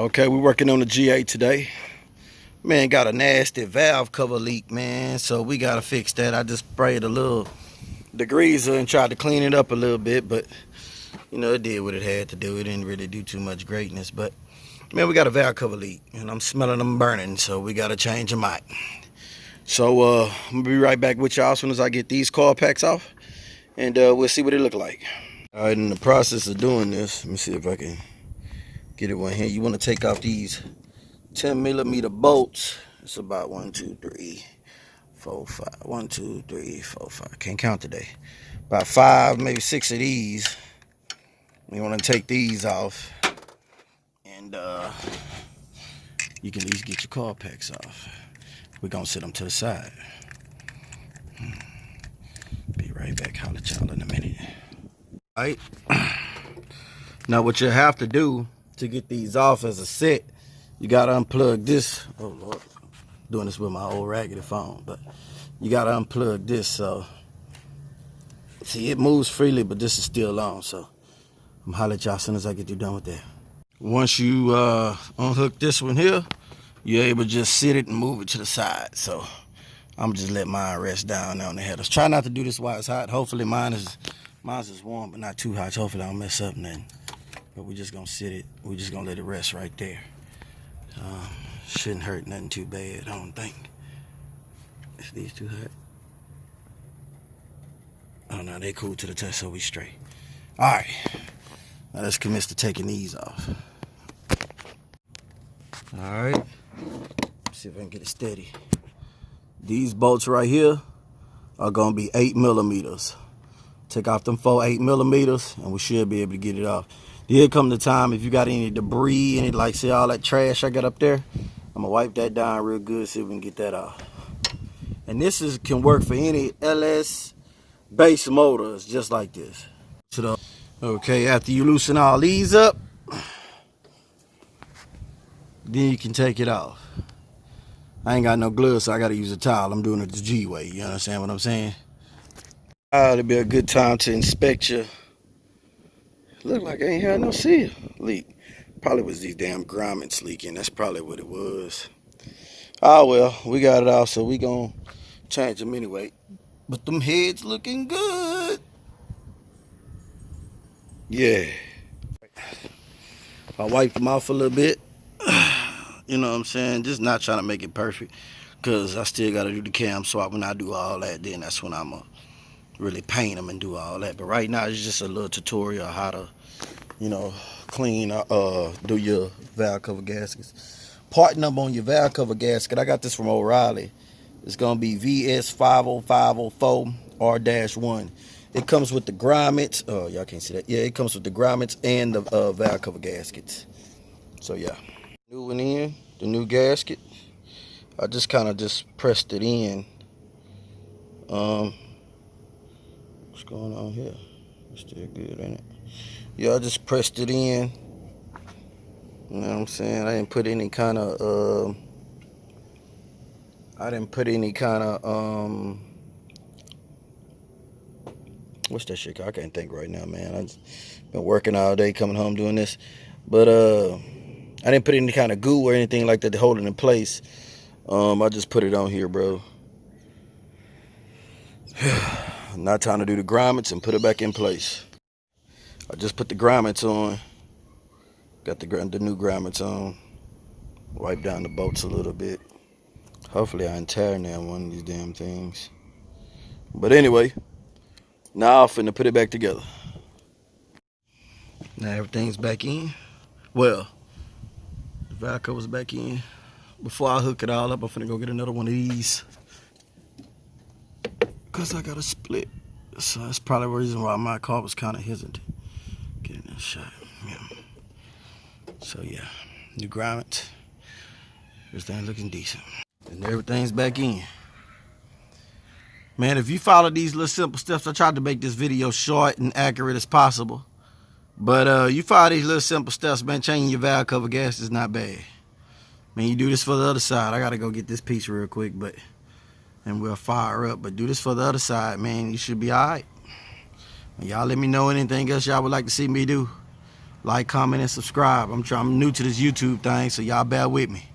Okay, we're working on the G8 today. Man, got a nasty valve cover leak, man. So we gotta fix that. I just sprayed a little degreaser and tried to clean it up a little bit, but you know, it did what it had to do. It didn't really do too much greatness, but man, we got a valve cover leak and I'm smelling them burning, so we gotta change them out. So I'm gonna be right back with y'all as soon as I get these coil packs off, and we'll see what it look like. All right, in the process of doing this, let me see if I can get it one here. You want to take off these 10mm bolts. It's about 1, 2, 3, 4, 5. 1, 2, 3, 4, 5. Can't count today. About 5, maybe 6 of these. You want to take these off, and you can at least get your coil packs off. We're gonna set them to the side. Be right back. Holler at y'all in a minute. All right. Now what you have to do to get these off as a set, you gotta unplug this. Oh Lord, doing this with my old raggedy phone, but you gotta unplug this. So see, it moves freely, but this is still on. So I'm holler at y'all as soon as I get you done with that. Once you unhook this one here, you're able to just sit it and move it to the side. So I'm just let mine rest down on the headers. Try not to do this while it's hot. Hopefully mine's is warm, but not too hot. So hopefully I don't mess up nothing. But we're just gonna sit it. We're just gonna let it rest right there. Shouldn't hurt nothing too bad, I don't think. Is these too hot? Oh no, they cool to the touch, so we straight. All right, now let's commence to taking these off. All right, see if I can get it steady. These bolts right here are gonna be 8mm. Take off them 8mm, and we should be able to get it off. Here come the time, if you got any debris, any, like, see all that trash I got up there, I'm gonna wipe that down real good, see if we can get that off. And this can work for any LS base motors, just like this. Okay, after you loosen all these up, then you can take it off. I ain't got no gloves, so I gotta use a towel. I'm doing it the G way, you understand what I'm saying? It'll be a good time to inspect your. Look like I ain't had no seal leak. Probably was these damn grommets leaking. That's probably what it was. Oh well, we got it off, so we gonna change them anyway. But them heads looking good. Yeah. I wiped them off a little bit. You know what I'm saying? Just not trying to make it perfect, because I still gotta do the cam swap. When I do all that, then that's when I'm really paint them and do all that. But right now it's just a little tutorial how to, you know, clean do your valve cover gaskets. Part number on your valve cover gasket, I got this from O'Reilly. It's gonna be VS50504R-1. It comes with the grommets. Oh, y'all can't see that. Yeah, it comes with the grommets and the valve cover gaskets. So yeah, new one in, the new gasket. I just kind of pressed it in. What's going on here? It's still good, ain't it? Yeah, I just pressed it in. You know what I'm saying? I didn't put any kind of what's that shit called? I can't think right now, man. I've been working all day, coming home doing this. But I didn't put any kind of goo or anything like that to hold it in place. I just put it on here, bro. Now time to do the grommets and put it back in place. I just put the grommets on. Got the new grommets on. Wipe down the bolts a little bit. Hopefully I ain't tearing down one of these damn things. But anyway, now I'm finna put it back together. Now everything's back in. Well, the valve cover's back in. Before I hook it all up, I'm finna go get another one of these, because I got a split. So that's probably the reason why my car was kind of hesitant getting that shot. Yeah. So yeah, new grommets. Everything looking decent. And everything's back in. Man, if you follow these little simple steps, I tried to make this video short and accurate as possible. But you follow these little simple steps, man, changing your valve cover gas is not bad. Man, you do this for the other side. I gotta go get this piece real quick, and we'll fire up. But do this for the other side, man. You should be all right. Y'all let me know anything else y'all would like to see me do. Like, comment, and subscribe. I'm new to this YouTube thing, so y'all bear with me.